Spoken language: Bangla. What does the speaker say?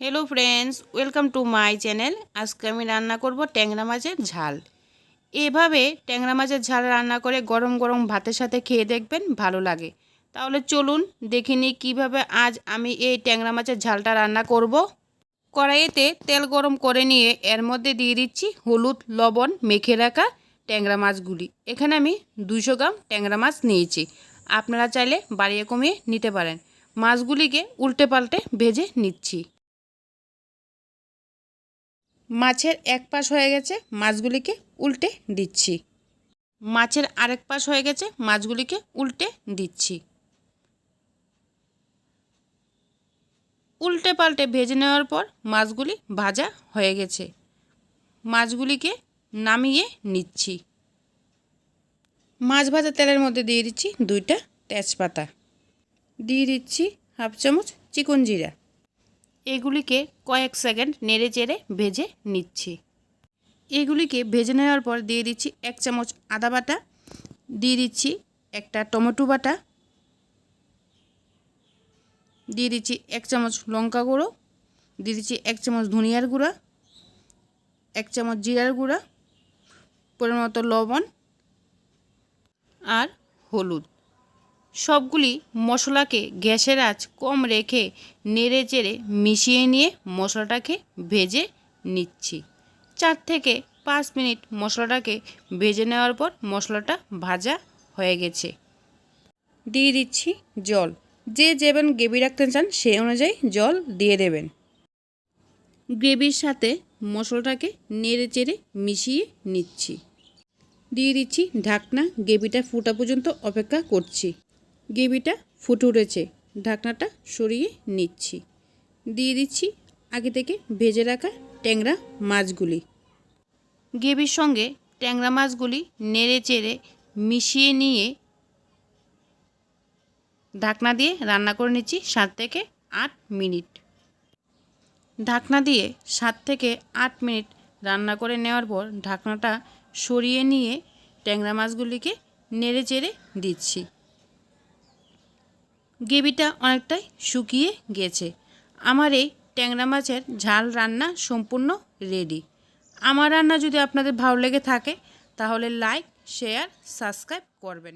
Hello friends welcome to my channel. आज के आमी रान्ना करब टैंगरा माछेर झाल। एभावे टैंगरा माछेर झाल रान्ना करे गरम गरम भातेर साथे खेये देखबेन भालो लागे। ताहले चलुन देखे निई किभाबे आज आमी एई टैंगरा माछेर झालटा रान्ना करब। कड़ाइते तेल गरम करे निये एर मध्य दिये दिচ্ছি हलुद लवण मेखे राखा टैंगरा माछगुली। एखाने आमी 200 ग्राम टैंगरा माछ निয়েছি। आपनारा चाइले बाड़िये कमिয়ে निते पारेन। माछगुलिके उल्टे पाल्टे भेजे निচ্ছি। মাছের এক পাশ হয়ে গেছে, মাছগুলিকে উল্টে দিচ্ছি। মাছের আরেক পাশ হয়ে গেছে, মাছগুলিকে উল্টে দিচ্ছি। উল্টে পাল্টে ভেজে নেওয়ার পর মাছগুলি ভাজা হয়ে গেছে। মাছগুলিকে নামিয়ে নিচ্ছি। মাছ ভাজা তেলের মধ্যে দিয়ে দিচ্ছি 2টা তেজপাতা, দিয়ে দিচ্ছি হাফ চামচ চিকন জিরা। এগুলিকে কয়েক সেকেন্ড নেড়ে চেড়ে ভেজে নিচ্ছি। এগুলিকে ভেজে নেওয়ার পর দিয়ে দিচ্ছি 1 চামচ আদা বাটা, দিয়ে দিচ্ছি একটা টমেটো বাটা, দিয়ে দিচ্ছি 1 চামচ লঙ্কা গুঁড়ো, দিয়ে দিচ্ছি 1 চামচ ধনিয়ার গুঁড়া, 1 চামচ জিরার গুঁড়া, পরিমাণ মতো লবণ আর হলুদ। সবগুলি মশলাকে গ্যাসের আঁচ কম রেখে নেড়ে চেড়ে মিশিয়ে নিয়ে মশলাটাকে ভেজে নিচ্ছি। 4 থেকে 5 মিনিট মশলাটাকে ভেজে নেওয়ার পর মশলাটা ভাজা হয়ে গেছে। দিয়ে দিচ্ছি জল। যে যেমন গ্রেভি রাখতে চান সেই অনুযায়ী জল দিয়ে দেবেন। গ্রেভির সাথে মশলাটাকে নেড়ে চেড়ে মিশিয়ে নিচ্ছি। দিয়ে দিচ্ছি ঢাকনা। গ্রেভিটা ফোটা পর্যন্ত অপেক্ষা করছি। গ্রেভিটা ফুটে উঠেছে, ঢাকনাটা সরিয়ে নিচ্ছি। দিয়ে দিচ্ছি আগে থেকে ভেজে রাখা ট্যাংরা মাছগুলি। গ্রেভির সঙ্গে ট্যাংরা মাছগুলি নেড়ে চেড়ে মিশিয়ে নিয়ে ঢাকনা দিয়ে রান্না করে নিচ্ছি 7 থেকে 8 মিনিট। ঢাকনা দিয়ে 7 থেকে 8 মিনিট রান্না করে নেওয়ার পর ঢাকনাটা সরিয়ে নিয়ে ট্যাংরা মাছগুলিকে নেড়ে চেড়ে দিচ্ছি। গ্রেভিটা অনেকটাই শুকিয়ে গেছে। আমার এই ট্যাংরা মাছের ঝাল রান্না সম্পূর্ণ রেডি। আমার রান্না যদি আপনাদের ভালো লেগে থাকে তাহলে লাইক, শেয়ার, সাবস্ক্রাইব করবেন।